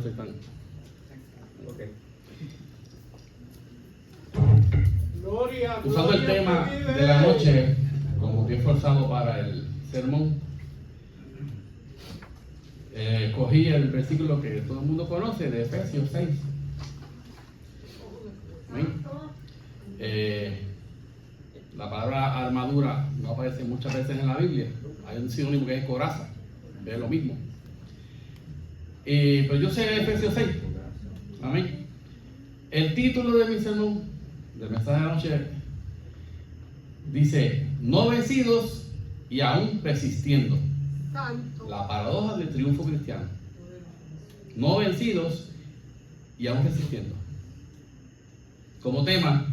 estoy tan... Okay. Usando el tema de la noche como bien forzado para el sermón, cogí el versículo que todo el mundo conoce de Efesios 6. La palabra armadura no aparece muchas veces en la Biblia. Hay un sinónimo que es coraza, es lo mismo. Pero yo sé Efesios 6. Amén. El título de mi sermón, del mensaje de la noche, dice: no vencidos y aún resistiendo. La paradoja del triunfo cristiano. No vencidos y aún resistiendo. Como tema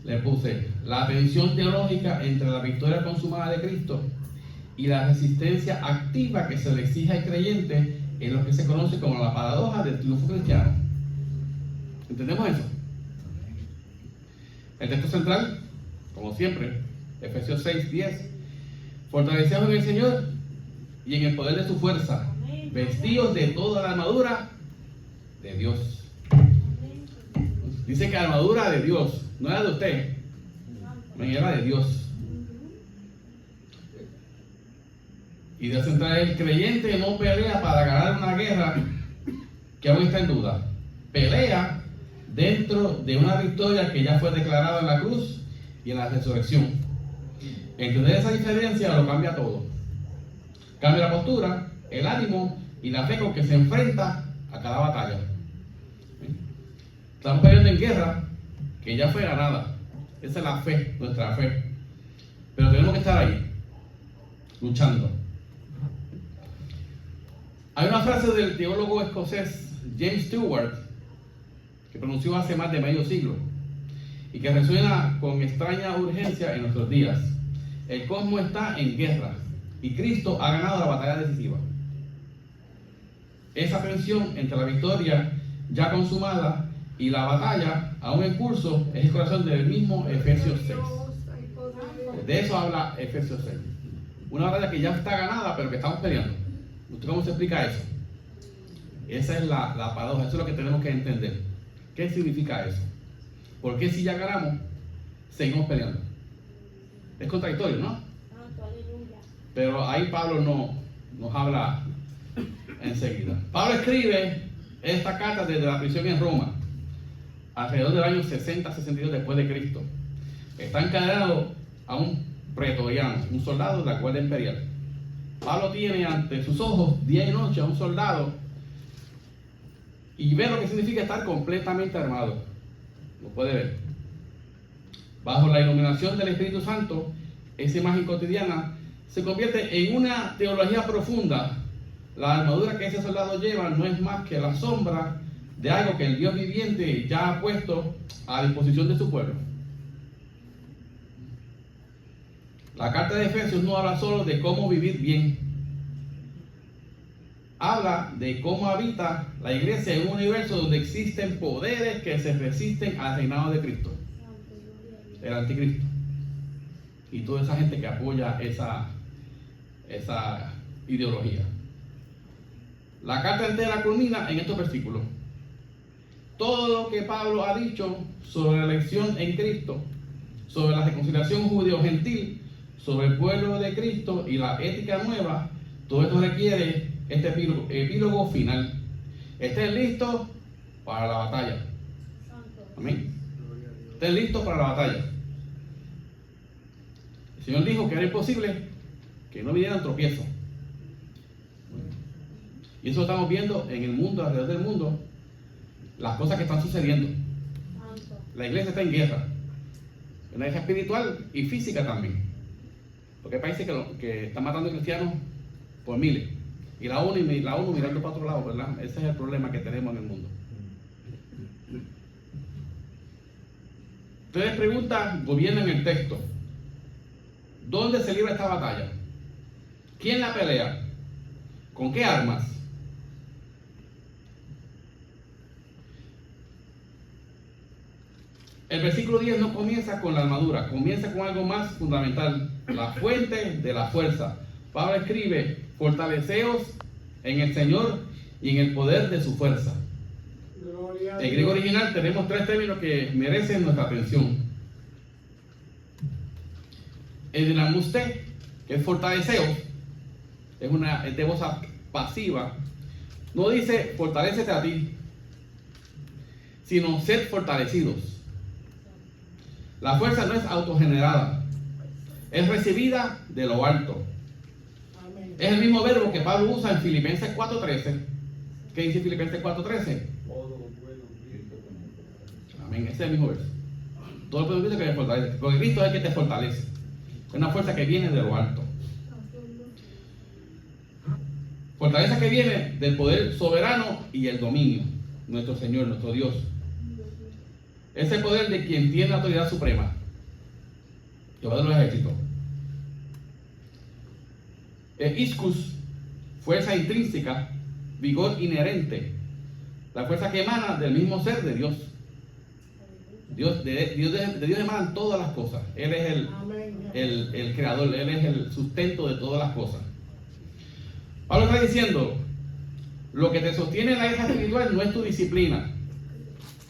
le puse la tensión teológica entre la victoria consumada de Cristo y la resistencia activa que se le exige al creyente en lo que se conoce como la paradoja del triunfo cristiano. ¿Entendemos eso? El texto central, como siempre, Efesios 6:10. Fortaleceos en el Señor y en el poder de su fuerza, vestidos de toda la armadura de Dios. Dice que la armadura de Dios, no era de usted, era de Dios. Y de central, el creyente no pelea para ganar una guerra que aún está en duda. Pelea dentro de una victoria que ya fue declarada en la cruz y en la resurrección. Entender esa diferencia lo cambia todo. Cambia la postura, el ánimo y la fe con que se enfrenta a cada batalla. Estamos peleando en guerra que ya fue ganada. Esa es la fe, nuestra fe. Pero tenemos que estar ahí, luchando. Hay una frase del teólogo escocés James Stewart que pronunció hace más de medio siglo y que resuena con extraña urgencia en nuestros días. El cosmos está en guerra y Cristo ha ganado la batalla decisiva. Esa tensión entre la victoria ya consumada y la batalla aún en curso es el corazón del mismo Efesios 6. De eso habla Efesios 6. Una batalla que ya está ganada, pero que estamos peleando. ¿Usted cómo se explica eso? Esa es la paradoja, eso es lo que tenemos que entender. ¿Qué significa eso? ¿Por qué si ya ganamos, seguimos peleando? Es contradictorio, ¿no? Pero ahí Pablo no nos habla enseguida. Pablo escribe esta carta desde la prisión en Roma, alrededor del año 60-62 después de Cristo. Está encadenado a un pretoriano, un soldado de la Guardia Imperial. Pablo tiene ante sus ojos día y noche a un soldado y ve lo que significa estar completamente armado. Lo puede ver. Bajo la iluminación del Espíritu Santo, esa imagen cotidiana se convierte en una teología profunda. La armadura que ese soldado lleva no es más que la sombra de algo que el Dios viviente ya ha puesto a disposición de su pueblo. La carta de Efesios no habla solo de cómo vivir bien. Habla de cómo habita la iglesia en un universo donde existen poderes que se resisten al reinado de Cristo, el anticristo, y toda esa gente que apoya esa ideología. La carta entera culmina en estos versículos. Todo lo que Pablo ha dicho sobre la elección en Cristo, sobre la reconciliación judío-gentil, sobre el pueblo de Cristo y la ética nueva, todo esto requiere este epílogo final. Estén listos para la batalla. Amén. Estén listos para la batalla. El Señor dijo que era imposible que no vinieran tropiezos. Y eso lo estamos viendo en el mundo, alrededor del mundo, las cosas que están sucediendo. La iglesia está en guerra. Una guerra espiritual y física también. Porque hay países que están matando cristianos por miles. Y la ONU mirando para otro lado, ¿verdad? Ese es el problema que tenemos en el mundo. Ustedes preguntan, gobiernan el texto. ¿Dónde se libra esta batalla? ¿Quién la pelea? ¿Con qué armas? El versículo 10 no comienza con la armadura, comienza con algo más fundamental, la fuente de la fuerza. Pablo escribe: fortaleceos en el Señor y en el poder de su fuerza. En el griego original tenemos tres términos que merecen nuestra atención. El dinamuste, que es fortaleceos, es de voz pasiva, no dice fortalécete a ti, sino sed fortalecidos. La fuerza no es autogenerada, es recibida de lo alto. Es el mismo verbo que Pablo usa en Filipenses 4:13. ¿Qué dice Filipenses 4:13? Amén, ese es el mismo verso. Todo el pueblo dice que te fortalece, porque Cristo es el que te fortalece. Es una fuerza que viene de lo alto. Fortaleza que viene del poder soberano y el dominio. Nuestro Señor, nuestro Dios. Es el poder de quien tiene la autoridad suprema. Jehová de los ejércitos. Iscus, fuerza intrínseca, vigor inherente. La fuerza que emana del mismo ser de Dios. De Dios emanan todas las cosas. Él es el creador, Él es el sustento de todas las cosas. Pablo está diciendo, lo que te sostiene en la guerra espiritual no es tu disciplina,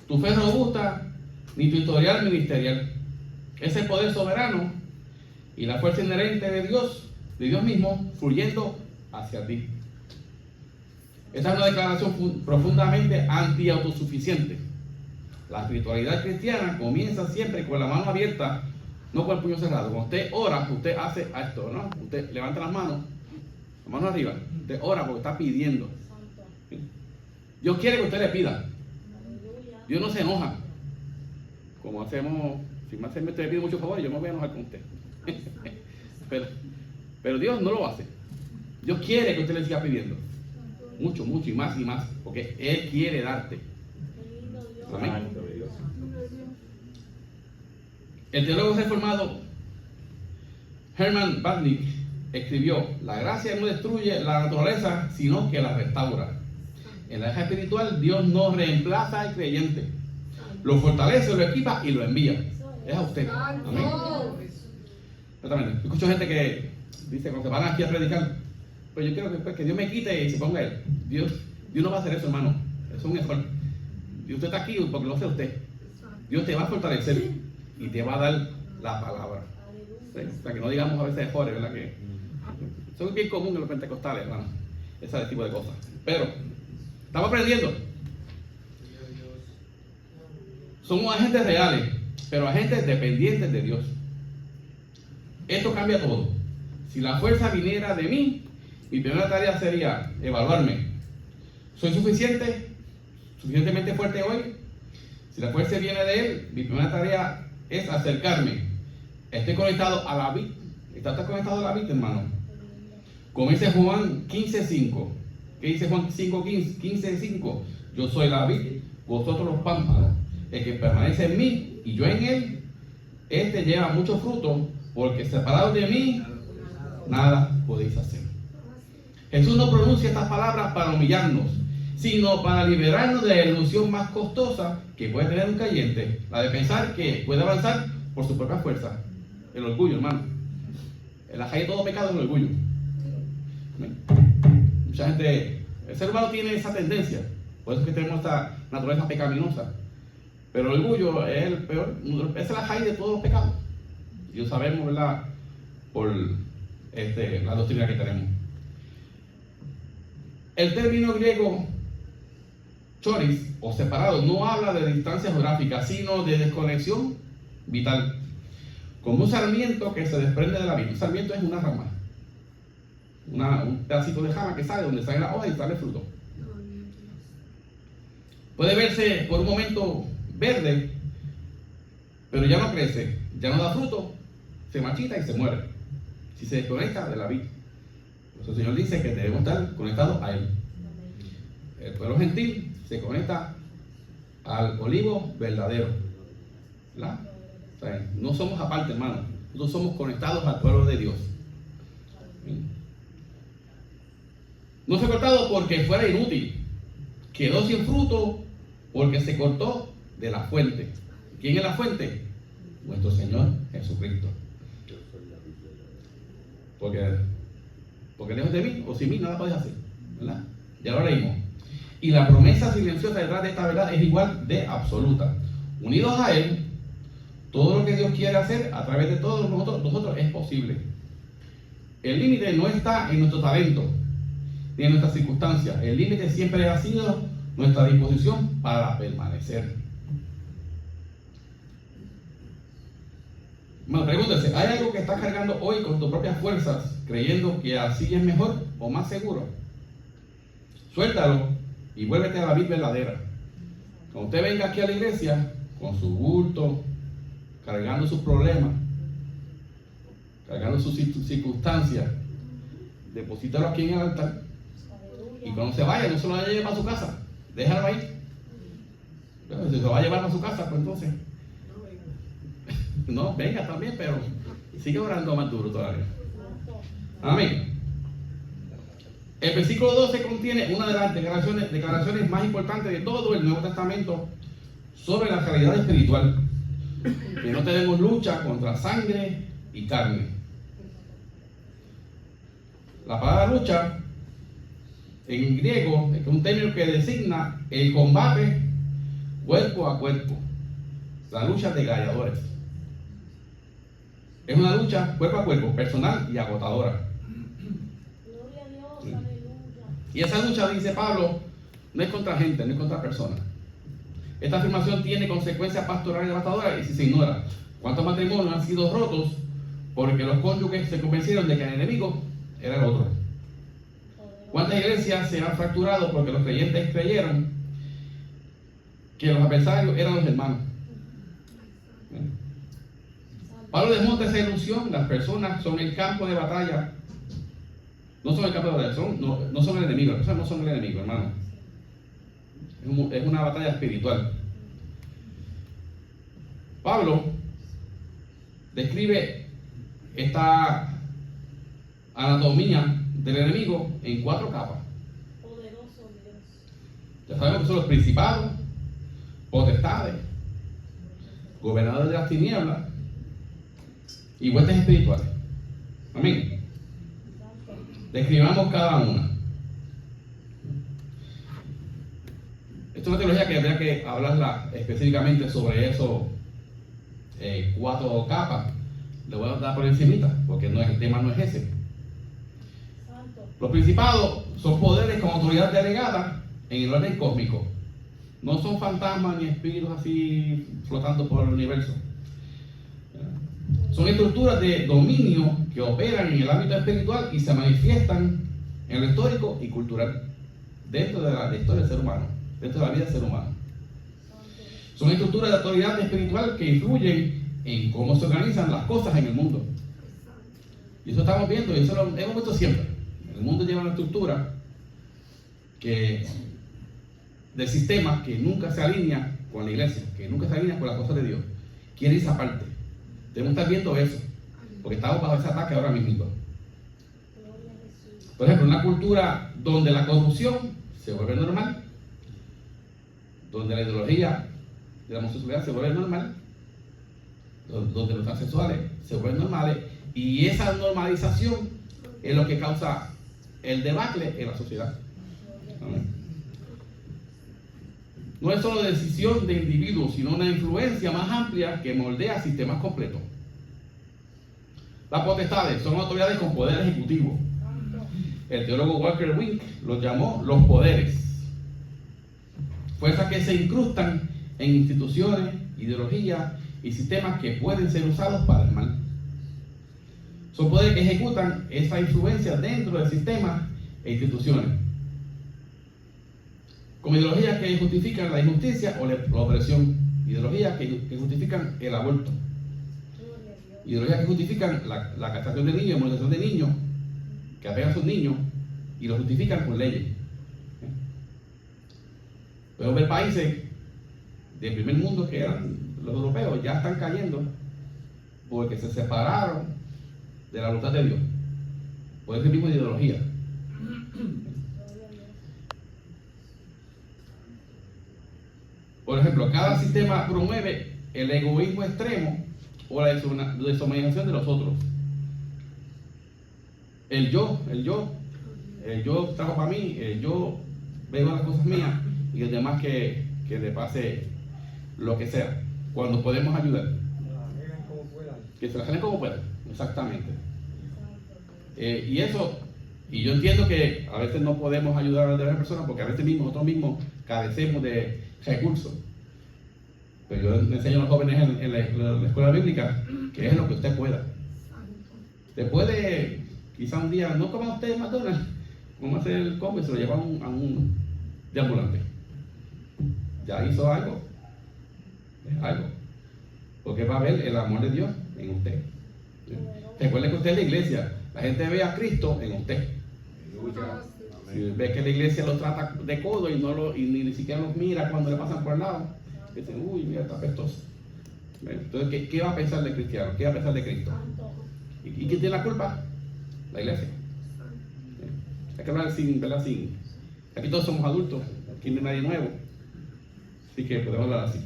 tu fe robusta, ni tu historial ministerial. Es el poder soberano y la fuerza inherente de Dios mismo, fluyendo hacia ti. Esta es una declaración profundamente anti-autosuficiente. La espiritualidad cristiana comienza siempre con la mano abierta, no con el puño cerrado. Cuando usted ora, usted hace esto, ¿no? Usted levanta las manos arriba. Usted ora porque está pidiendo. Dios quiere que usted le pida. Dios no se enoja. Como hacemos, si usted me pide mucho favor, yo me voy a enojar con usted. Pero Dios no lo hace. Dios quiere que usted le siga pidiendo. Mucho, mucho y más, porque Él quiere darte. Amén. El teólogo reformado Herman Bavinck escribió: la gracia no destruye la naturaleza, sino que la restaura. En la guerra espiritual, Dios no reemplaza al creyente, lo fortalece, lo equipa y lo envía. Es a usted. Amén. Exactamente. Escucho gente que dice, cuando se van aquí a predicar, pues yo quiero que Dios me quite y se ponga Él. Dios no va a hacer eso, hermano. Eso es un error. Y usted está aquí porque lo hace usted. Dios te va a fortalecer y te va a dar la palabra. ¿Sí? O sea, que no digamos a veces errores, ¿verdad? Que eso es bien común en los pentecostales, hermano. Ese tipo de cosas. Pero estamos aprendiendo. Somos agentes reales, pero agentes dependientes de Dios. Esto cambia todo. Si la fuerza viniera de mí, mi primera tarea sería evaluarme. ¿Soy suficientemente fuerte hoy? Si la fuerza viene de Él, mi primera tarea es acercarme. Estoy conectado a la vid. ¿Estás conectado a la vid, hermano? Como dice Juan 15:5. ¿Qué dice Juan 15:5? Yo soy la vid, vosotros los pámpanos. El que permanece en mí y yo en él, este lleva mucho fruto, porque separados de mí, nada podéis hacer. Jesús no pronuncia estas palabras para humillarnos, sino para liberarnos de la ilusión más costosa que puede tener un creyente, la de pensar que puede avanzar por su propia fuerza. El orgullo, hermano. En la raíz de todo pecado es el orgullo. Mucha gente, el ser humano tiene esa tendencia, por eso es que tenemos esta naturaleza pecaminosa. Pero el orgullo es el peor, es la raíz de todos los pecados. Y lo sabemos, ¿verdad? Por la doctrina que tenemos. El término griego choris o separado no habla de distancia geográfica, sino de desconexión vital. Como un sarmiento que se desprende de la vid. Un sarmiento es una rama, un pedacito de rama que sale donde sale la hoja y sale el fruto. Puede verse por un momento verde, pero ya no crece, ya no da fruto, se marchita y se muere si se desconecta de la vid. Por eso el Señor dice que debemos estar conectados a Él. El pueblo gentil se conecta al olivo verdadero, ¿verdad? O sea, no somos aparte, hermano. Nosotros somos conectados al pueblo de Dios. No fue cortado porque fuera inútil. Quedó sin fruto porque se cortó de la fuente. ¿Quién es la fuente? Nuestro Señor Jesucristo. Porque lejos de mí o sin mí nada podéis hacer, ¿verdad? Ya lo leímos. Y la promesa silenciosa detrás de esta verdad es igual de absoluta. Unidos a Él, todo lo que Dios quiere hacer a través de todos nosotros es posible. El límite no está en nuestro talento ni en nuestras circunstancias. El límite siempre ha sido nuestra disposición para permanecer. Bueno, pregúntese, ¿hay algo que estás cargando hoy con tus propias fuerzas, creyendo que así es mejor o más seguro? Suéltalo y vuélvete a la vida verdadera. Cuando usted venga aquí a la iglesia, con su bulto, cargando sus problemas, cargando sus circunstancias, deposítalo aquí en el altar. Y cuando se vaya, no se lo vaya a llevar para su casa, déjalo ahí. Pero si se lo va a llevar para su casa, pues entonces no, venga también, pero sigue orando más duro todavía. Amén. El versículo 12 contiene una de las declaraciones más importantes de todo el Nuevo Testamento sobre la realidad espiritual. Que no tenemos lucha contra sangre y carne. La palabra lucha en griego es un término que designa el combate cuerpo a cuerpo. La lucha de gladiadores. Es una lucha cuerpo a cuerpo, personal y agotadora. Gloria a Dios, aleluya. Y esa lucha, dice Pablo, no es contra gente, no es contra personas. Esta afirmación tiene consecuencias pastorales devastadoras y si se ignora. ¿Cuántos matrimonios han sido rotos porque los cónyuges se convencieron de que el enemigo era el otro? ¿Cuántas iglesias se han fracturado porque los creyentes creyeron que los adversarios eran los hermanos? Pablo desmonta esa ilusión. Las personas son el campo de batalla. No son el campo de batalla, no son el enemigo. Las personas no son el enemigo, hermano. Es una batalla espiritual. Pablo describe esta anatomía del enemigo en 4 capas. Poderoso Dios. Ya sabemos que son los principados, potestades, gobernadores de las tinieblas y huestes espirituales. Amén. Describamos cada una. Esta es una teología que habría que hablarla específicamente sobre eso, 4 capas. Le voy a dar por encimita, porque el tema no es ese. Santo. Los principados son poderes con autoridad delegada en el orden cósmico. No son fantasmas ni espíritus así flotando por el universo. Son estructuras de dominio que operan en el ámbito espiritual y se manifiestan en lo histórico y cultural dentro de la historia del ser humano, dentro de la vida del ser humano. Son estructuras de autoridad espiritual que influyen en cómo se organizan las cosas en el mundo. Y eso estamos viendo, y eso lo hemos visto siempre. El mundo lleva una estructura del sistema que nunca se alinea con la iglesia, que nunca se alinea con las cosas de Dios. Quiere esa parte. Debemos estar viendo eso, porque estamos bajo ese ataque ahora mismo. Por ejemplo, una cultura donde la corrupción se vuelve normal, donde la ideología de la homosexualidad se vuelve normal, donde los transexuales se vuelven normales, y esa normalización es lo que causa el debacle en la sociedad. Amén. No es solo decisión de individuos, sino una influencia más amplia que moldea sistemas completos. Las potestades son autoridades con poder ejecutivo. El teólogo Walker Wink los llamó los poderes. Fuerzas que se incrustan en instituciones, ideologías y sistemas que pueden ser usados para el mal. Son poderes que ejecutan esa influencia dentro de sistemas e instituciones. Como ideologías que justifican la injusticia o la opresión. Ideologías que justifican el aborto. Ideologías que justifican la castración de niños, molestación de niños, que apegan a sus niños y lo justifican con leyes. Podemos ver países del primer mundo que eran los europeos, ya están cayendo porque se separaron de la voluntad de Dios por ese tipo de ideología. Por ejemplo, cada sistema promueve el egoísmo extremo o la deshumanización de los otros. El yo trabajo para mí, el yo veo las cosas mías y los demás que le pase lo que sea. Cuando podemos ayudar. Que se la jalen como puedan, exactamente. Y yo entiendo que a veces no podemos ayudar a las demás personas porque a veces nosotros mismos carecemos de recursos. Pero yo le enseño a los jóvenes en la escuela bíblica que es lo que usted pueda. Usted puede, quizá un día, no coma usted McDonald's, como hacer el combo y se lo lleva a un deambulante. Ya hizo algo. Es algo. Porque va a ver el amor de Dios en usted. ¿Sí? Recuerde que usted es la iglesia. La gente ve a Cristo en usted. Si ve que la iglesia lo trata de codo y ni siquiera los mira cuando le pasan por el lado, dicen, uy, mira, está apestoso. Entonces, ¿qué va a pensar del cristiano? ¿Qué va a pensar de Cristo? ¿Y quién tiene la culpa? La iglesia. Hay que hablar ¿verdad? Aquí todos somos adultos, aquí no hay nadie nuevo. Así que podemos hablar así.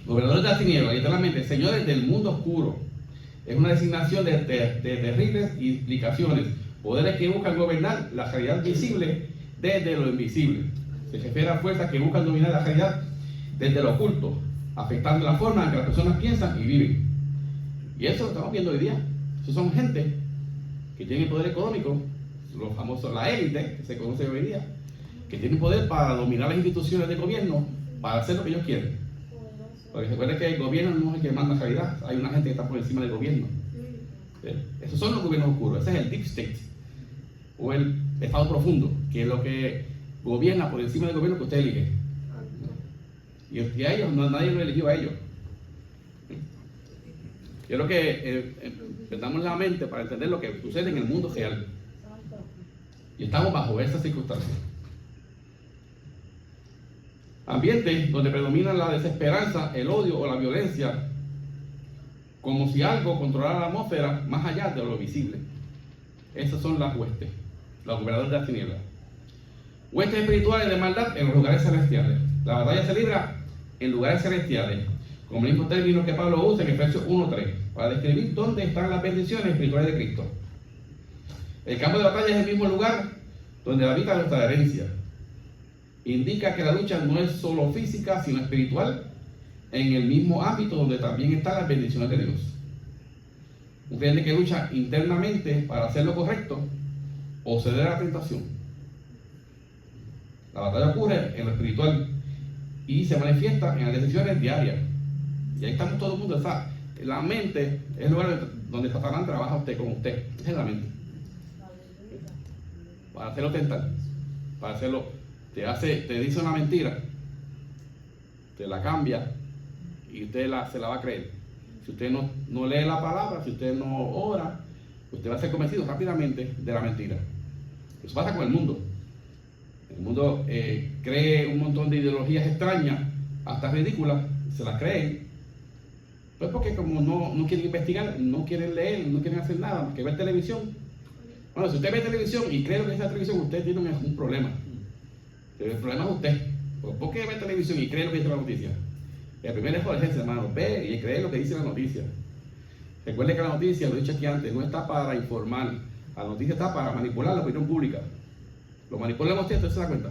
Gobernadores de la tiniebla, literalmente, señores del mundo oscuro. Es una designación de terribles implicaciones. Poderes que buscan gobernar la realidad visible desde lo invisible. Se refiere a fuerzas que buscan dominar la realidad desde lo oculto, afectando la forma en que las personas piensan y viven. Y eso lo estamos viendo hoy día. Esos son gente que tienen poder económico, los famosos, la élite, que se conoce hoy día, que tienen poder para dominar las instituciones de gobierno, para hacer lo que ellos quieren. Porque recuerden que el gobierno no es el que manda en realidad, hay una gente que está por encima del gobierno. Esos son los gobiernos oscuros, ese es el deep state, o el estado profundo, que es lo que gobierna por encima del gobierno que usted elige. Y a ellos, nadie lo eligió a ellos. Yo creo que perdamos la mente para entender lo que sucede en el mundo real. Y estamos bajo esas circunstancias. Ambientes donde predomina la desesperanza, el odio o la violencia, como si algo controlara la atmósfera más allá de lo visible. Esas son las huestes, los gobernadores de las tinieblas. Huestes espirituales de maldad en los lugares celestiales. La batalla se libra en lugares celestiales, como el mismo término que Pablo usa en Efesios 1:3, para describir dónde están las bendiciones espirituales de Cristo. El campo de batalla es el mismo lugar donde habita nuestra herencia. Indica que la lucha no es solo física, sino espiritual, en el mismo ámbito donde también están las bendiciones de Dios. Un creyente que lucha internamente para hacer lo correcto o ceder a la tentación. La batalla ocurre en lo espiritual y se manifiesta en las decisiones diarias. Y ahí estamos todo el mundo. La mente es el lugar donde Satanás trabaja con usted. Esa es la mente. Para hacerlo tentar, para hacerlo. Te dice una mentira, te la cambia y usted se la va a creer. Si usted no lee la palabra, si usted no ora, usted va a ser convencido rápidamente de la mentira. Eso pasa con el mundo. El mundo cree un montón de ideologías extrañas, hasta ridículas, se las creen. Pues porque como no quieren investigar, no quieren leer, no quieren hacer nada, más que ver televisión. Bueno, si usted ve televisión y cree lo que es la televisión, usted tiene un problema. Pero el problema es usted. ¿Por qué ve televisión y cree lo que dice la noticia? El primer error es ese, hermano. Ve y cree lo que dice la noticia. Recuerde que la noticia, lo he dicho aquí antes, no está para informar. La noticia está para manipular la opinión pública. Lo manipula usted, usted se da cuenta.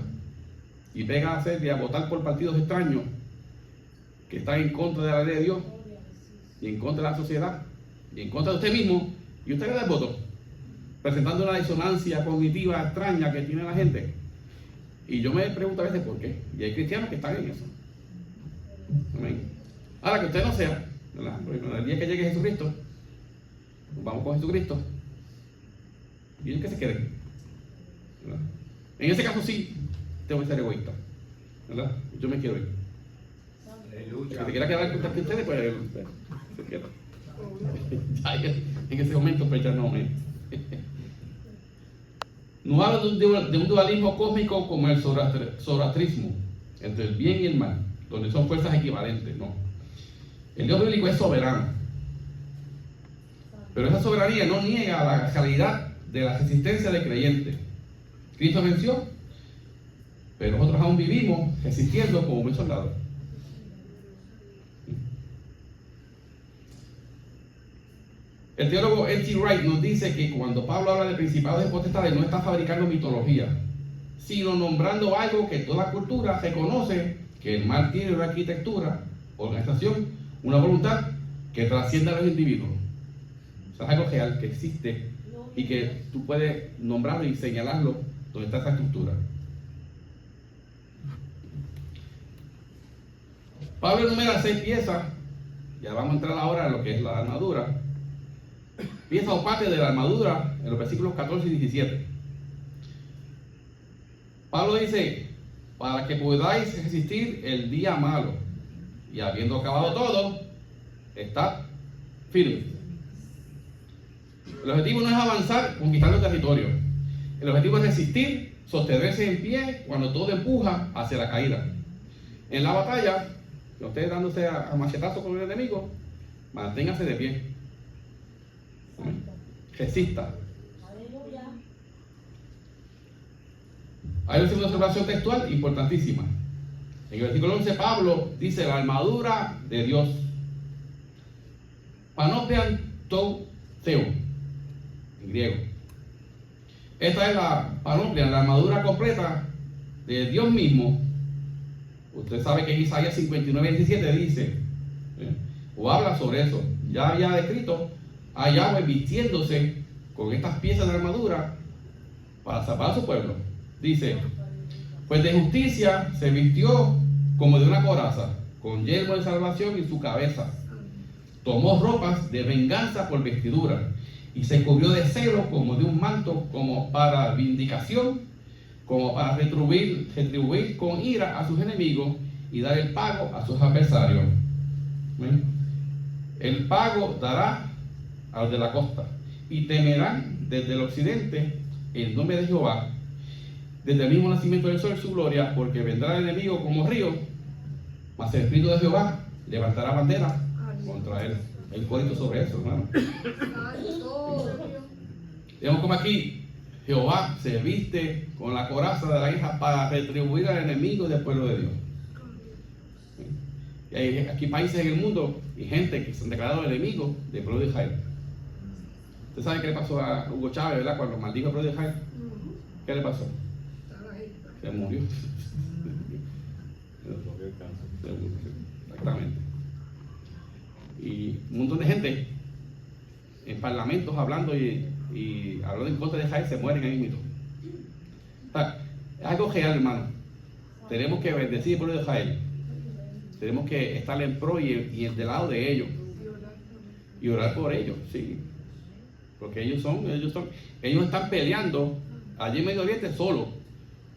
Y pega a hacer y a votar por partidos extraños que están en contra de la ley de Dios y en contra de la sociedad y en contra de usted mismo. Y usted le da el voto, presentando una disonancia cognitiva extraña que tiene la gente. Y yo me pregunto a veces por qué. Y hay cristianos que están en eso. Amén. Ahora que usted no sea, ¿verdad? Porque el día que llegue Jesucristo, vamos con Jesucristo. Y ellos que se queden, ¿verdad? En ese caso sí, tengo que ser egoísta, ¿verdad? Yo me quiero ir. El que se quiera quedar con ustedes, pues se queda. En ese momento, pues ya no me. No habla de un dualismo cósmico como el zoroastrismo, entre el bien y el mal, donde son fuerzas equivalentes, no. El Dios bíblico es soberano, pero esa soberanía no niega la realidad de la resistencia del creyente. Cristo venció, pero nosotros aún vivimos resistiendo como buen soldado. El teólogo N.T. Wright nos dice que cuando Pablo habla de principados y potestades no está fabricando mitología, sino nombrando algo que toda cultura reconoce, que el mal tiene una arquitectura, organización, una voluntad que trasciende a los individuos. O sea, es algo real que existe y que tú puedes nombrarlo y señalarlo donde está esa estructura. Pablo enumera 6 piezas. Ya vamos a entrar ahora en lo que es la armadura. Pieza o parte de la armadura en los versículos 14 y 17. Pablo dice: para que podáis resistir el día malo, y habiendo acabado todo, estad firmes. El objetivo no es avanzar conquistando territorio. El objetivo es resistir, sostenerse en pie cuando todo empuja hacia la caída. En la batalla, no esté dándose a machetazos con el enemigo, manténgase de pie. Resista. Aleluya. Hay una segunda observación textual importantísima. En el versículo 11 Pablo dice: la armadura de Dios. Panopean tou theo, en griego. Esta es la panoplia, la armadura completa de Dios mismo. Usted sabe que en Isaías 59:27 dice, o habla sobre eso. Ya había descrito a Yahweh vistiéndose con estas piezas de armadura para salvar a su pueblo. Dice: pues de justicia se vistió como de una coraza, con yelmo de salvación en su cabeza. Tomó ropas de venganza por vestidura, y se cubrió de celo como de un manto, como para vindicación, como para retribuir con ira a sus enemigos y dar el pago a sus adversarios. El pago dará a los de la costa, y temerán desde el occidente el nombre de Jehová, desde el mismo nacimiento del sol su gloria, porque vendrá el enemigo como río, mas el Espíritu de Jehová levantará bandera contra él. El corito sobre eso, hermano. Vemos como aquí Jehová se viste con la coraza de la hija para retribuir al enemigo del pueblo de Dios. Y hay aquí países en el mundo y gente que se han declarado enemigos del pueblo de Israel. ¿Usted sabe qué le pasó a Hugo Chávez, verdad? Cuando maldijo al pueblo de Israel. ¿Qué le pasó? Se murió. Se murió. Exactamente. Y un montón de gente en parlamentos hablando y hablando en contra de Israel se mueren ahí mismo. O sea, es algo real, hermano. Tenemos que bendecir el pueblo de Israel. Tenemos que estar en pro y del lado de ellos. Y orar por ellos, sí. Porque ellos están peleando allí en Medio Oriente solo.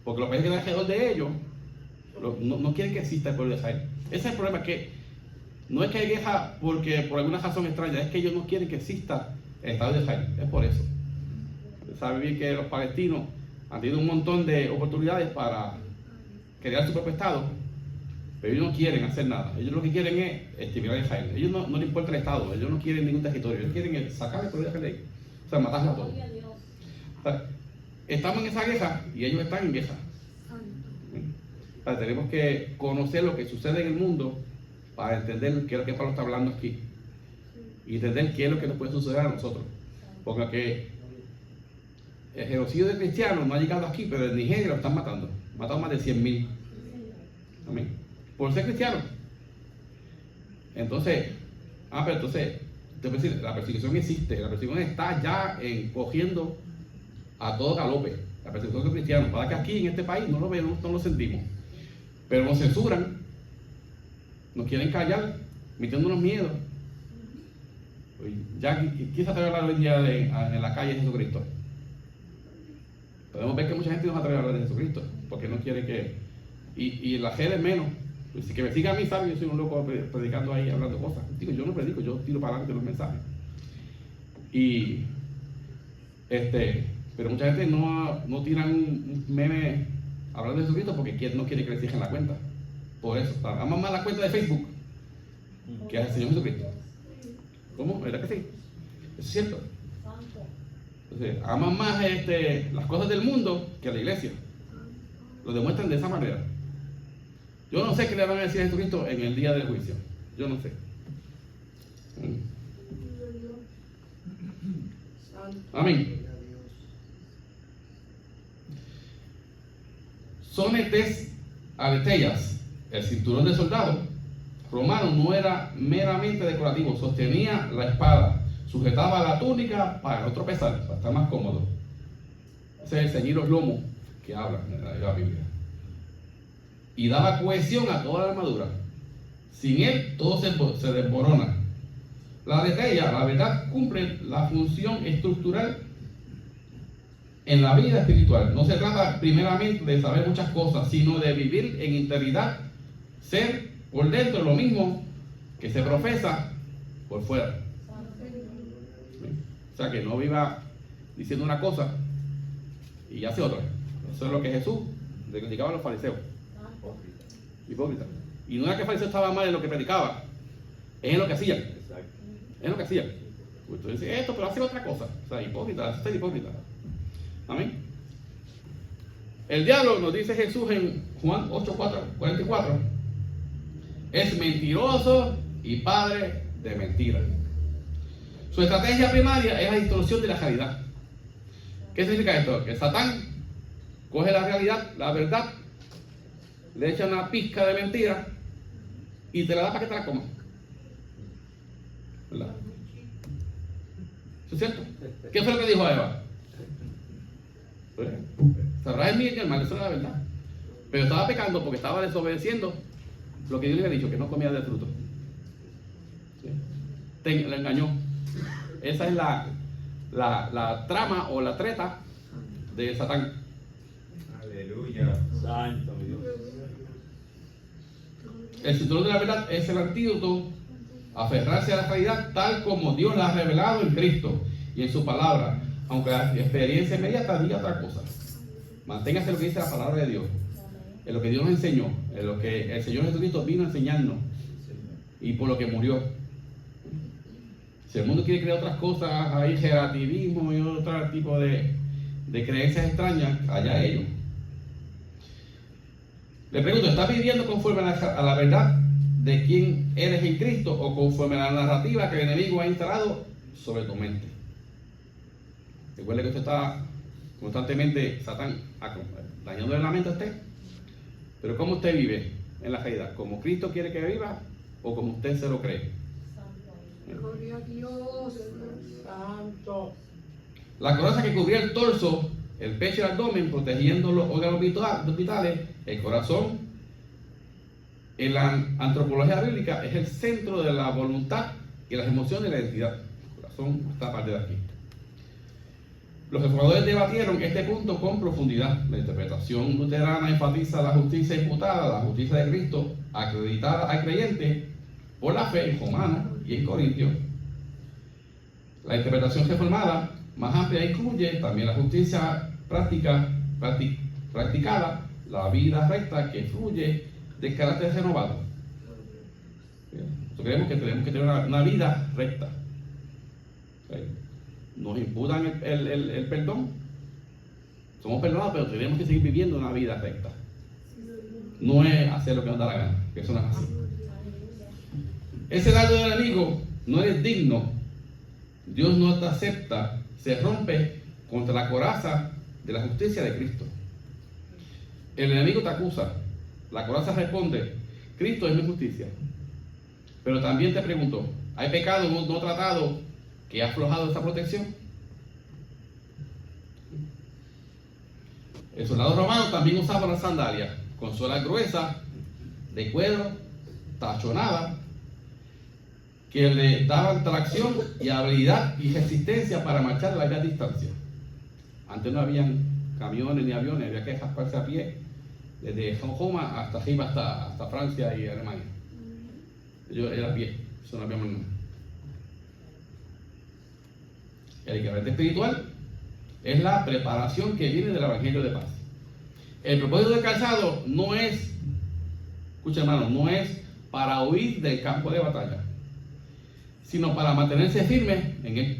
Porque los países que están alrededor de ellos no quieren que exista el pueblo de Israel. Ese es el problema, que no es que hay guerra porque por alguna razón extraña, es que ellos no quieren que exista el Estado de Israel. Es por eso. Saben bien que los palestinos han tenido un montón de oportunidades para crear su propio Estado, pero ellos no quieren hacer nada. Ellos lo que quieren es exterminar a Israel. Ellos no les importa el Estado, ellos no quieren ningún territorio, ellos quieren sacar el pueblo de Israel. O sea, matarlo a todos. O sea, estamos en esa guerra y ellos están en guerra. O sea, tenemos que conocer lo que sucede en el mundo para entender qué es lo que Pablo está hablando aquí. Y entender qué es lo que nos puede suceder a nosotros. Porque el genocidio de cristianos no ha llegado aquí, pero en Nigeria lo están matando. Mataron más de 100,000. Amén. Por ser cristianos. Entonces, la persecución existe. La persecución está ya cogiendo a todo galope. La persecución de cristianos. Para que aquí en este país no lo vemos, no lo sentimos. Pero nos censuran. Nos quieren callar, metiéndonos miedo. Ya quizás te voy a hablar hoy día en la calle de Jesucristo. Podemos ver que mucha gente no se atreve a hablar de Jesucristo, porque no quiere que... Y en las redes menos. Si que me siga a mí, sabe, yo soy un loco predicando ahí, hablando cosas. Digo, yo no predico, yo tiro para adelante los mensajes. Pero mucha gente no tiran un meme hablando de Jesucristo porque no quiere que les exijan la cuenta. Por eso, aman más la cuenta de Facebook que al Señor Jesucristo. ¿Cómo? ¿Verdad que sí? Eso es cierto. Entonces, aman más las cosas del mundo que a la iglesia. Lo demuestran de esa manera. Yo no sé qué le van a decir a Jesucristo en el día del juicio. Yo no sé. Amén. Sonetes aletellas, el cinturón de soldado romano no era meramente decorativo, sostenía la espada, sujetaba la túnica para no tropezar, para estar más cómodo. Ese es el ceñir los lomos que habla en la Biblia. Y daba cohesión a toda la armadura. Sin él todo se desmorona. La aletella, la verdad, cumple la función estructural en la vida espiritual. No se trata primeramente de saber muchas cosas, sino de vivir en integridad, ser por dentro lo mismo que se profesa por fuera. O sea, que no viva diciendo una cosa y hace otra. Eso es lo que Jesús le criticaba a los fariseos. Hipócrita. Y no era que el fariseo estaba mal en lo que predicaba, es en lo que hacían. Es lo que hacían. Usted dice esto, pero hace otra cosa. O sea, hipócrita, hace ser hipócrita. Amén. El diablo, nos dice Jesús en Juan 8:44, es mentiroso y padre de mentiras. Su estrategia primaria es la distorsión de la realidad. ¿Qué significa esto? Que Satán coge la realidad, la verdad, le echa una pizca de mentira y te la da para que te la comas. ¿Verdad? ¿Eso es cierto? ¿Qué fue lo que dijo a Eva? Sabrás el bien y el mal, eso es la verdad. Pero estaba pecando porque estaba desobedeciendo lo que Dios le había dicho, que no comía del fruto. ¿Sí? Le engañó. Esa es la trama o la treta de Satán. Aleluya. Santo Dios. El cinturón de la verdad es el antídoto a aferrarse a la realidad tal como Dios la ha revelado en Cristo y en su palabra, aunque la experiencia inmediata diga otra cosa. Manténgase lo que dice la palabra de Dios, en lo que Dios nos enseñó, en lo que el Señor Jesucristo vino a enseñarnos y por lo que murió. Si el mundo quiere crear otras cosas, hay relativismo y otro tipo de creencias extrañas, allá ellos. Le pregunto, ¿estás viviendo conforme a la verdad de quién eres en Cristo o conforme a la narrativa que el enemigo ha instalado sobre tu mente? Recuerde que usted está constantemente, Satán, dañándole la mente a usted. Pero ¿cómo usted vive en la realidad? ¿Como Cristo quiere que viva o como usted se lo cree? Gloria a Dios. Santo. La coraza que cubría el torso, el pecho y el abdomen, protegiendo los órganos vitales, el corazón, en la antropología bíblica es el centro de la voluntad y las emociones y la identidad. El corazón está parte de aquí. Los reformadores debatieron este punto con profundidad. La interpretación luterana enfatiza la justicia imputada, la justicia de Cristo, acreditada al creyente por la fe en Romanos y en Corintios. La interpretación reformada más amplia incluye también la justicia practicada, la vida recta que fluye del carácter renovado. Nosotros creemos que tenemos que tener una vida recta. Nos imputan el perdón. Somos perdonados, pero tenemos que seguir viviendo una vida recta. No es hacer lo que nos da la gana, que eso no es así. Ese dardo del enemigo, no eres digno. Dios no te acepta, se rompe contra la coraza de la justicia de Cristo. El enemigo te acusa, la coraza responde, Cristo es mi justicia. Pero también te pregunto, ¿hay pecado no tratado que ha aflojado esta protección? El soldado romano también usaba las sandalias con suelas gruesas, de cuero, tachonadas, que le daban tracción y habilidad y resistencia para marchar a largas distancias. Antes no habían camiones ni aviones, había que rasparse a pie desde Roma hasta arriba, hasta Francia y Alemania. Yo era a pie, eso no había más nada. El equivalente espiritual es la preparación que viene del Evangelio de paz. El propósito del calzado no es, escucha hermano, no es para huir del campo de batalla, sino para mantenerse firme en él.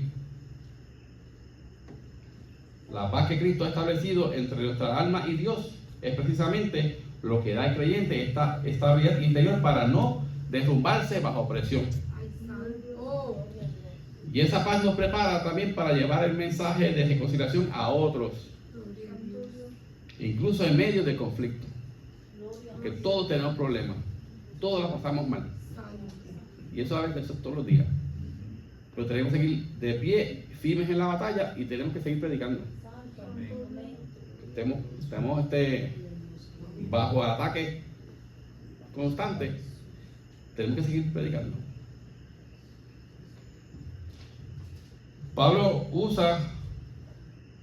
La paz que Cristo ha establecido entre nuestra alma y Dios es precisamente lo que da al creyente esta estabilidad interior para no derrumbarse bajo presión. Ay, santo. Y Y esa paz nos prepara también para llevar el mensaje de reconciliación a otros, Gloria a Dios. incluso en medio de conflicto. Gloria a Porque Dios. todos tenemos problemas, todos la pasamos mal. Santo. Y eso a veces todos los días. Pero tenemos que seguir de pie, firmes en la batalla y tenemos que seguir predicando. Santo. Amén. Amén. Estamos bajo ataque constante. Tenemos que seguir predicando. Pablo usa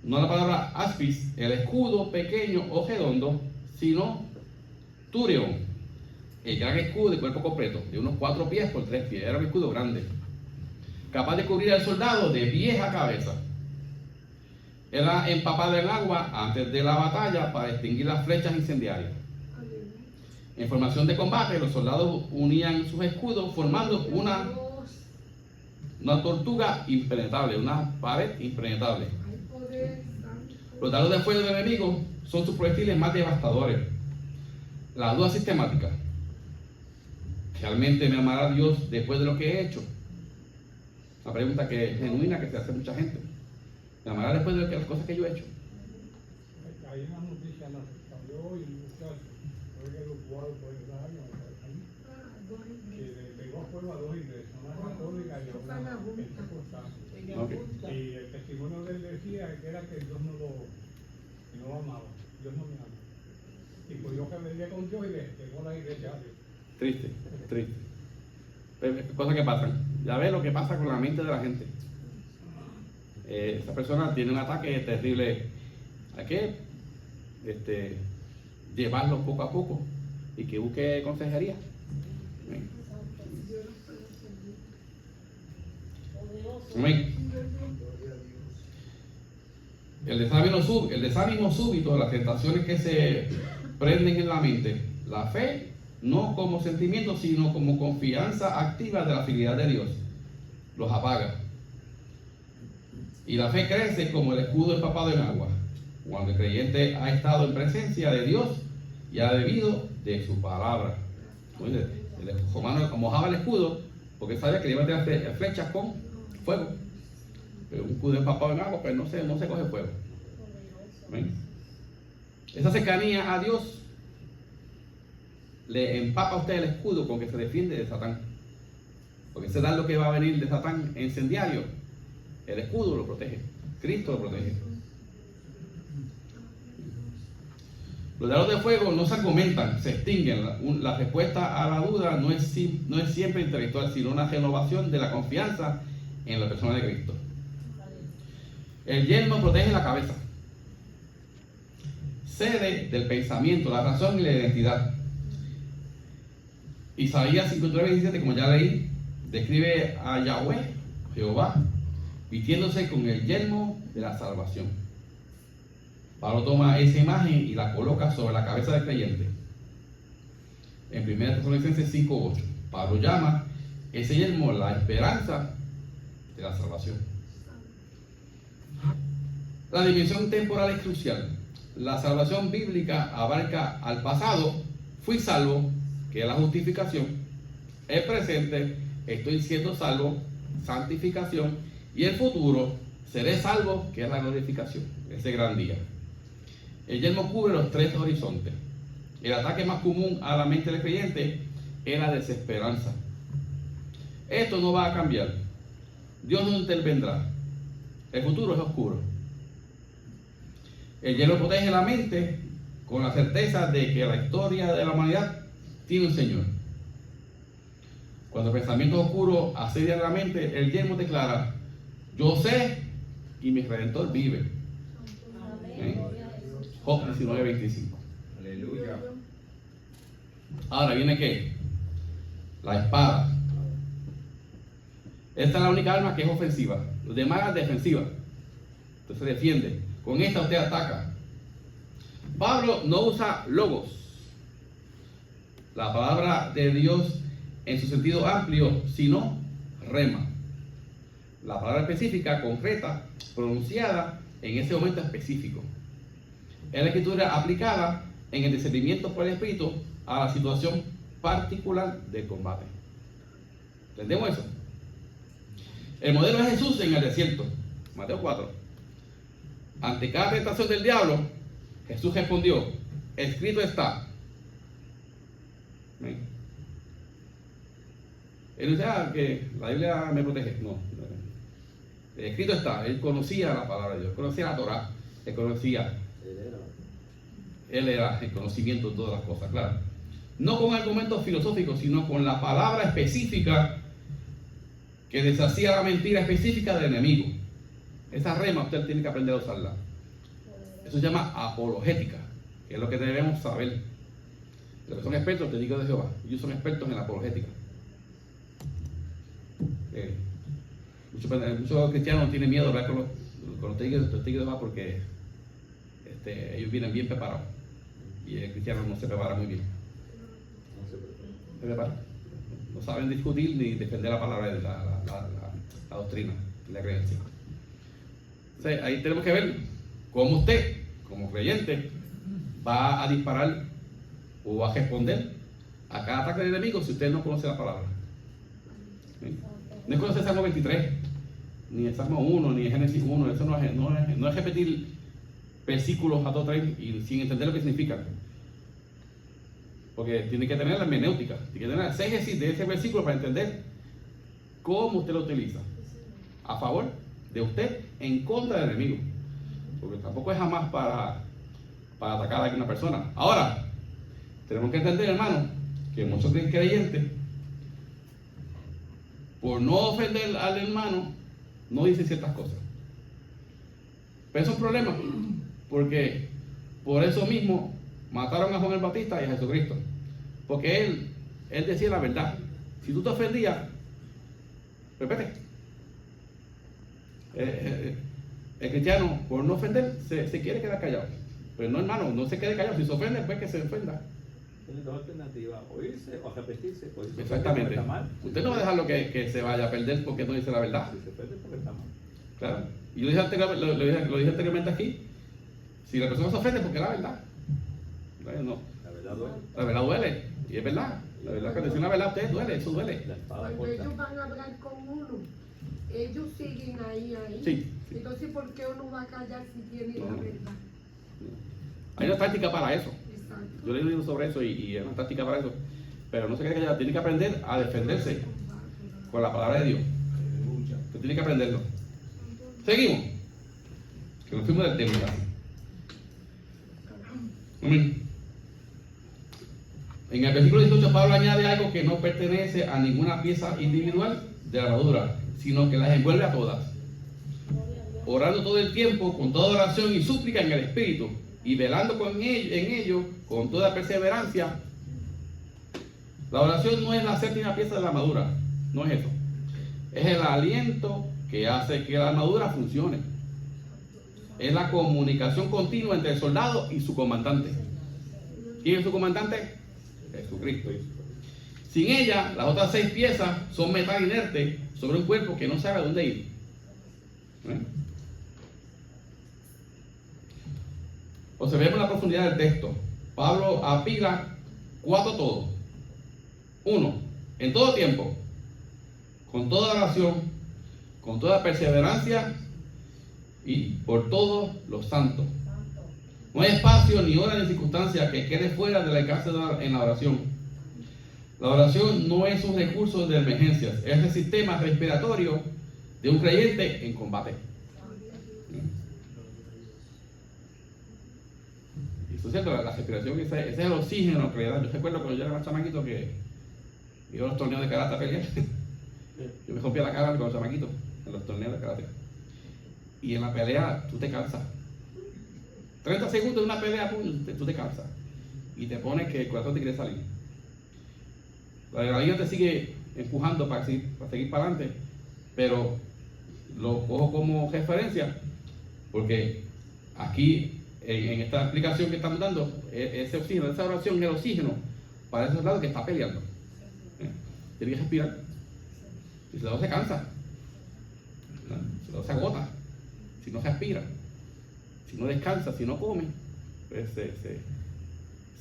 no la palabra aspis, el escudo pequeño o redondo, sino turion, el gran escudo de cuerpo completo, de unos 4 pies por 3 pies. Era un escudo grande, capaz de cubrir al soldado de pies a cabeza. Era empapado en agua antes de la batalla para extinguir las flechas incendiarias. Aleluya. En formación de combate, los soldados unían sus escudos formando una tortuga impenetrable, una pared impenetrable. Hay poder, santo. Los dardos de fuego del enemigo son sus proyectiles más devastadores. La duda sistemática: ¿realmente me amará Dios después de lo que he hecho? Una pregunta que es genuina, que se hace mucha gente. ¿Me amará después de las cosas que yo he hecho? Hay una noticia, nos salió hoy un muchacho, creo que lo jugado por el año, que le pegó fuego a 2 iglesias, una católica y una pentecostal. Ok. Y el testimonio de él decía que era que Dios no lo amaba, Dios no me ama. Y pues yo que venía con Dios y le pegó a la iglesia a Dios. Triste, triste. Pero, cosas que pasan. Ya ves lo que pasa con la mente de la gente. Esta persona tiene un ataque terrible. Hay que llevarlo poco a poco y que busque consejería. Amén. Poderoso. Amén. El desánimo súbito, las tentaciones que se prenden en la mente, la fe, no como sentimiento, sino como confianza activa de la fidelidad de Dios, los apaga. Y la fe crece como el escudo empapado en agua, cuando el creyente ha estado en presencia de Dios y ha bebido de su palabra. Oye, el romano mojaba el escudo porque sabía que le iba a tirar flechas con fuego. Pero un escudo empapado en agua, pues no se coge fuego. ¿Ven? Esa cercanía a Dios le empapa a usted el escudo con que se defiende de Satán. Porque ese dardo que va a venir de Satán incendiario, el escudo lo protege, Cristo lo protege. Los dardos de fuego no se argumentan, se extinguen. La respuesta a la duda no es siempre intelectual, sino una renovación de la confianza en la persona de Cristo. El yelmo protege la cabeza, sede del pensamiento, la razón y la identidad. Isaías 59:17, como ya leí, describe a Yahweh, Jehová, vistiéndose con el yelmo de la salvación. Pablo toma esa imagen y la coloca sobre la cabeza del creyente. En 1 Tesalonicenses 5:8, Pablo llama ese yelmo la esperanza de la salvación. La dimensión temporal es crucial. La salvación bíblica abarca al pasado, fui salvo, que es la justificación, el presente, estoy siendo salvo, santificación, y el futuro, seré salvo, que es la glorificación, ese gran día. El yelmo cubre los 3 horizontes. El ataque más común a la mente del creyente es la desesperanza. Esto no va a cambiar. Dios no intervendrá. El futuro es oscuro. El yelmo protege la mente con la certeza de que la historia de la humanidad tiene un Señor. Cuando pensamientos oscuros asedian la mente, el yelmo declara: yo sé y mi Redentor vive. Amén. Gloria a Jesús. Job 19:25. Aleluya. Ahora viene ¿qué? La espada. Esta es la única arma que es ofensiva. Los demás es defensiva. Usted se defiende. Con esta usted ataca. Pablo no usa logos, la palabra de Dios en su sentido amplio, sino rema. La palabra específica, concreta, pronunciada en ese momento específico. Es la escritura aplicada en el discernimiento por el Espíritu a la situación particular del combate. ¿Entendemos eso? El modelo es Jesús en el desierto. Mateo 4. Ante cada tentación del diablo, Jesús respondió, escrito está. ¿Ven? Él dice, que la Biblia me protege. No. Escrito está. Él conocía la palabra de Dios, conocía la Torá, él conocía. Él era el conocimiento de todas las cosas, claro. No con argumentos filosóficos, sino con la palabra específica que deshacía la mentira específica del enemigo. Esa rema usted tiene que aprender a usarla. Eso se llama apologética, que es lo que debemos saber. Los que son expertos, te digo de Jehová, ellos son expertos en la apologética. Muchos cristianos tienen miedo de hablar con los testigos de Jehová porque ellos vienen bien preparados. Y el cristiano no se prepara muy bien. Se prepara. No saben discutir ni defender la palabra de la doctrina, la creencia. Entonces, ahí tenemos que ver cómo usted, como creyente, va a disparar o va a responder a cada ataque del enemigo si usted no conoce la palabra. ¿Sí? No es conocer el Salmo 23, ni el Salmo 1, ni el Génesis 1. Eso no es repetir versículos a todo tren y sin entender lo que significan. Porque tiene que tener la hermenéutica, tiene que tener el exégesis de ese versículo para entender cómo usted lo utiliza. A favor de usted, en contra del enemigo. Porque tampoco es jamás para atacar a una persona. Ahora, tenemos que entender, hermano, que muchos creyentes, por no ofender al hermano, no dicen ciertas cosas. Pero eso es un problema, porque por eso mismo mataron a Juan el Bautista y a Jesucristo. Porque él decía la verdad. Si tú te ofendías, repete. El cristiano, por no ofender, se quiere quedar callado. Pero no, hermano, no se quede callado. Si se ofende, pues que se ofenda. Tiene dos alternativas, oírse o arrepentirse. Exactamente. Usted no va a dejarlo que se vaya a perder porque no dice la verdad. Si se pierde porque está mal. Claro. Y yo lo dije anteriormente aquí. Si la persona se ofende, porque es la verdad. No. La verdad duele. La verdad duele. Y es verdad. La verdad, cuando dice una verdad, usted duele, eso duele. La espada Cuando corta. ellos van a hablar con uno, ellos siguen ahí. Sí. Entonces, ¿por qué uno va a callar si tiene la No. verdad? Hay una táctica para eso. Exacto. Yo le he leído sobre eso y es una táctica para eso. Pero no se quede callado. Tiene que aprender a defenderse con la palabra de Dios. Usted tiene que aprenderlo. Seguimos. Que nos fuimos del tema. Amén. En el versículo 18 Pablo añade algo que no pertenece a ninguna pieza individual de la armadura, sino que las envuelve a todas, orando todo el tiempo con toda oración y súplica en el Espíritu, y velando en ello con toda perseverancia. La oración no es la séptima pieza de la armadura, no es eso. Es el aliento que hace que la armadura funcione. Es la comunicación continua entre el soldado y su comandante. ¿Quién es su comandante? Jesucristo. Sin ella, las otras 6 piezas son metal inerte sobre un cuerpo que no sabe a dónde ir. Observemos la profundidad del texto. Pablo apila 4 todos. 1. En todo tiempo, con toda oración, con toda perseverancia y por todos los santos. No hay espacio, ni hora, ni circunstancia que quede fuera del alcance en la oración. La oración no es un recurso de emergencias, es el sistema respiratorio de un creyente en combate. Y eso es cierto, la respiración, ese es el oxígeno que le da. Yo recuerdo cuando yo era más chamaquito que iba a los torneos de karate a pelear. Yo me rompía la cara con los chamaquitos en los torneos de karate. Y en la pelea tú te cansas. 30 segundos de una pelea, tú te cansas. Y te pones que el corazón te quiere salir. La adrenalina te sigue empujando para seguir para adelante. Pero lo cojo como referencia porque aquí, en esta explicación que estamos dando, ese oxígeno, esa oración, el oxígeno para ese soldado que está peleando. Tiene que respirar. Si el soldado se cansa, si el soldado se agota, si no respira, si no descansa, si no come, pues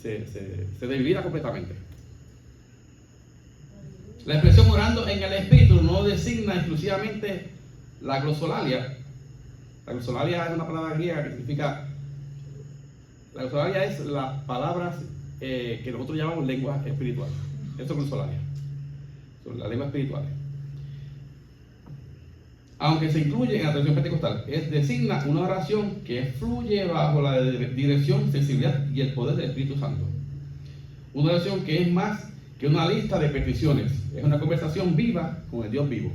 se debilita completamente. La expresión orando en el Espíritu no designa exclusivamente La glosolalia es una palabra griega que significa, la glosolalia es las palabras que nosotros llamamos lengua espiritual. Eso es glosolalia, son las lenguas espirituales. Aunque se incluye en la tradición pentecostal, designa una oración que fluye bajo la dirección, sensibilidad y el poder del Espíritu Santo. Una oración que es más que una lista de peticiones, es una conversación viva con el Dios vivo.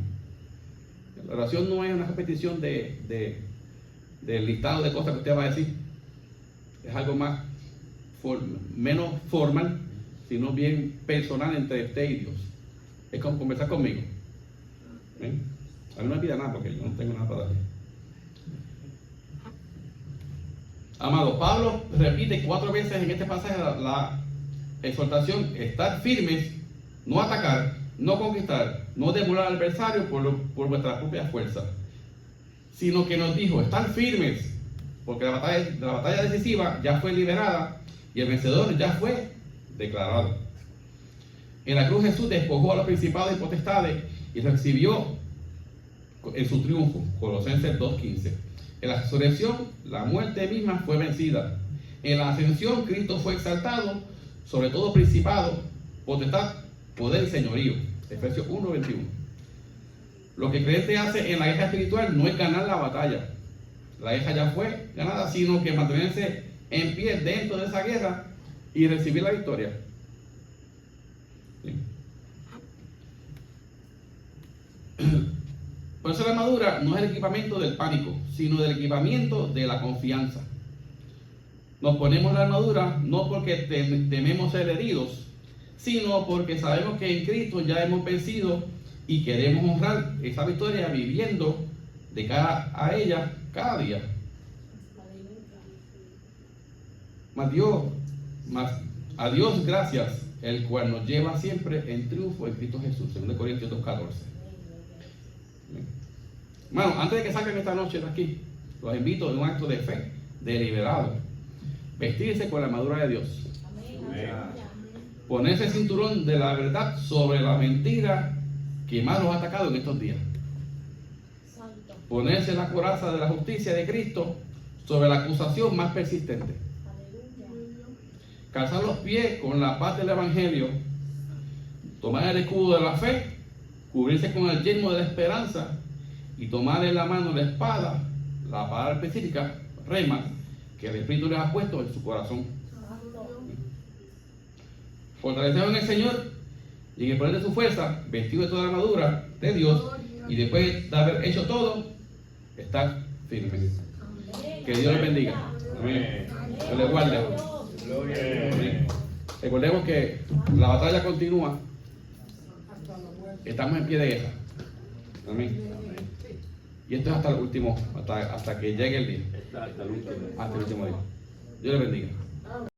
La oración no es una repetición del listado de cosas que usted va a decir, es algo más menos formal, sino bien personal entre usted y Dios. Es como conversar conmigo. ¿Ven? A mí no me pida nada porque yo no tengo nada para darle. Amado, Pablo repite 4 veces en este pasaje la exhortación: estar firmes, no atacar, no conquistar, no demoler al adversario por vuestra propia fuerza, sino que nos dijo: estar firmes, porque la batalla decisiva ya fue liberada y el vencedor ya fue declarado. En la cruz Jesús despojó a los principados y potestades y recibió en su triunfo, Colosenses 2:15. En la resurrección, la muerte misma fue vencida. En la ascensión, Cristo fue exaltado sobre todo principado, potestad, poder y señorío. Efesios 1:21. Lo que el creyente hace en la guerra espiritual no es ganar la batalla. La guerra ya fue ganada, sino que mantenerse en pie dentro de esa guerra y recibir la victoria. Por eso la armadura no es el equipamiento del pánico, sino del equipamiento de la confianza. Nos ponemos la armadura no porque tememos ser heridos, sino porque sabemos que en Cristo ya hemos vencido y queremos honrar esa victoria viviendo de cara a ella cada día. A Dios gracias, el cual nos lleva siempre en triunfo en Cristo Jesús. 2 Corintios 2:14. Bueno, antes de que salgan esta noche de aquí, los invito en un acto de fe deliberado: vestirse con la armadura de Dios, ponerse el cinturón de la verdad sobre la mentira que más nos ha atacado en estos días, ponerse la coraza de la justicia de Cristo sobre la acusación más persistente, calzar los pies con la paz del Evangelio, tomar el escudo de la fe, cubrirse con el yelmo de la esperanza y tomar en la mano la espada, la palabra específica, rema, que el Espíritu les ha puesto en su corazón. Fortaleceros en el Señor y en el poder de su fuerza, vestido de toda la armadura de Dios, y después de haber hecho todo, estar firmes. Que Dios les bendiga. Amén. Dios les guarde. Amén. Recordemos que la batalla continúa. Estamos en pie de guerra. Amén. Y esto es hasta el último, hasta que llegue el día. Hasta el último. Hasta el último día. Dios les bendiga.